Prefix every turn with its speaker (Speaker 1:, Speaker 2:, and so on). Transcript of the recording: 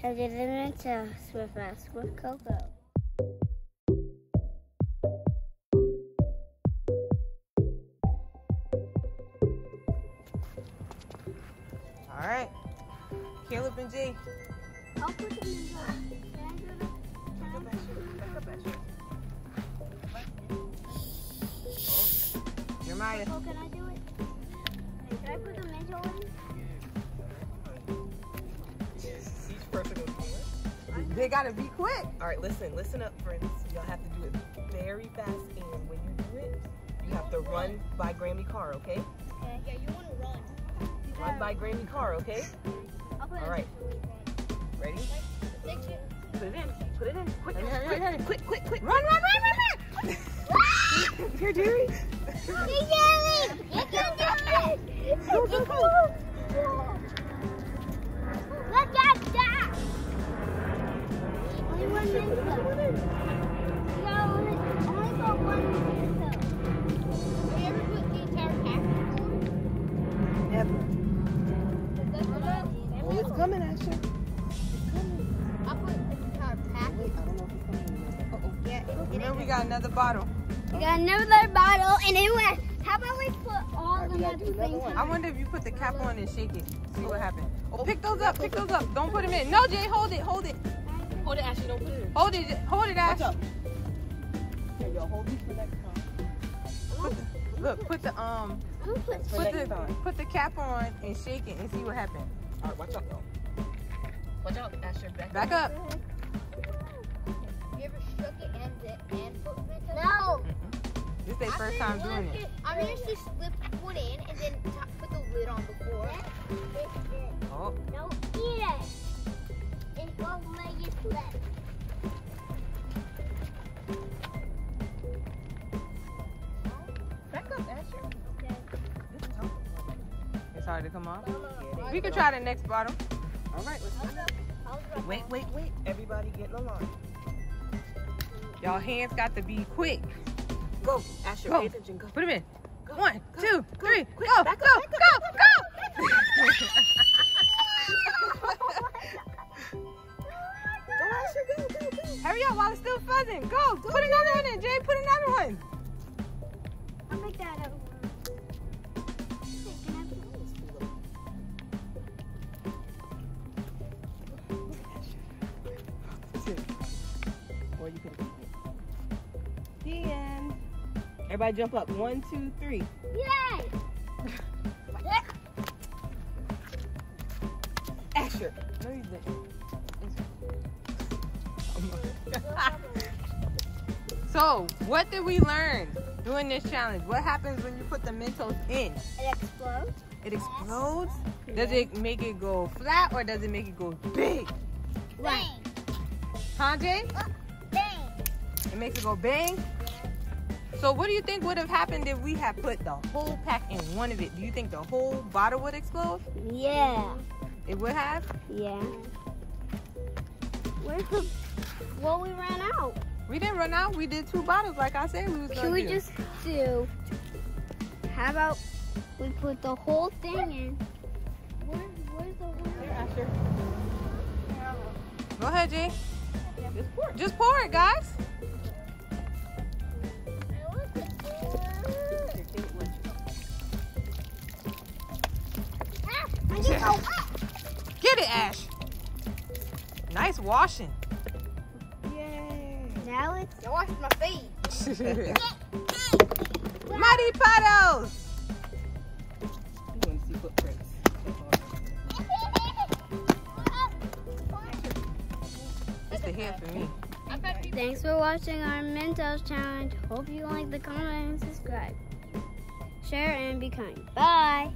Speaker 1: Have you been to with us with Coco?
Speaker 2: All right, Caleb and Jay.
Speaker 1: I'll put them in the.
Speaker 2: Jeremiah.
Speaker 1: Oh, can I do it? Hey, can I put the Mentos in?
Speaker 2: Each person goes forward. They gotta be quick. All right, listen up, friends. Y'all have to do it very fast, and when you do it, you have to run by Grammy car, okay?
Speaker 1: Okay. Yeah, you want to run.
Speaker 2: Run by Grammy car, okay?
Speaker 1: I'll put it
Speaker 2: All right. Ready? Put it in. Put it in. Quick, hurry. Quick. Run. Here, Jerry.
Speaker 1: Hey, Jerry! You can do it!
Speaker 2: Go.
Speaker 1: Look at that! Only one Mentos. Only got one Mentos. Have you ever put the entire pack
Speaker 2: Never.
Speaker 1: on?
Speaker 2: Oh, it's coming, Asher.
Speaker 1: I'll put the entire pack.
Speaker 2: I don't know if it's coming. Uh-oh. Yeah. Remember, we got another bottle.
Speaker 1: We got another bottle, and it went. How about we put all of them at the same time?
Speaker 2: I wonder if you put the cap on and shake it. See what happens. Oh, pick those up. Don't put them in. No, Jay, hold it. Hold it, Ashley. Don't put it in. Hold it, Ash.
Speaker 3: Here, yo, hold these for next time.
Speaker 2: Put the cap on and shake it and see what happens.
Speaker 3: All right, watch out, though.
Speaker 2: Watch out, Asher. Back up.
Speaker 1: You ever shook it and put Mentos? No.
Speaker 2: This is their first time doing it.
Speaker 1: I'm usually slip one in and then put the lid on before.
Speaker 2: Oh.
Speaker 1: Don't eat it. It won't let you slip.
Speaker 2: Back up, Asher.
Speaker 1: Okay.
Speaker 2: It's hard to come off. We can try the next bottle.
Speaker 3: All right, let's do it.
Speaker 2: Wait.
Speaker 3: Everybody get in the line.
Speaker 2: Y'all hands got to be quick.
Speaker 3: Go, Asher,
Speaker 2: Go.
Speaker 3: pay attention. Go.
Speaker 2: Put them in.
Speaker 3: Go,
Speaker 2: 1, 2, 3.
Speaker 3: quick,
Speaker 2: Go.
Speaker 3: back up. Go, Asher, go.
Speaker 2: Hurry up while it's still fuzzing. Go. Put another one in, Jay. Put another one.
Speaker 1: I'll make that up.
Speaker 3: Or you could have the end. Everybody jump up. 1, 2, 3.
Speaker 1: Yay!
Speaker 3: Asher.
Speaker 2: No, you didn't. So, what did we learn doing this challenge? What happens when you put the Mentos in?
Speaker 1: It explodes.
Speaker 2: It explodes? Does it make it go flat or does it make it go big?
Speaker 1: Bang!
Speaker 2: Huh, Jay?
Speaker 1: Bang!
Speaker 2: It makes it go bang? So what do you think would have happened if we had put the whole pack in one of it? Do you think the whole bottle would explode?
Speaker 1: Yeah.
Speaker 2: It would have?
Speaker 1: Yeah. Well, we ran out.
Speaker 2: We didn't run out. We did 2 bottles like I said we was going to do.
Speaker 1: Can we just do, how about we put the whole thing in? Where's the whole
Speaker 3: Here, Asher.
Speaker 2: Go ahead, Jay.
Speaker 3: Just pour it.
Speaker 2: Just pour it, guys. Get it, Ash. Nice washing.
Speaker 3: Yay.
Speaker 1: Now it's... I washed my feet.
Speaker 2: Muddy puddles.
Speaker 3: You want to see footprints.
Speaker 2: It's the hair for me.
Speaker 1: Thanks for watching our Mentos challenge. Hope you like the comment and subscribe. Share and be kind. Bye.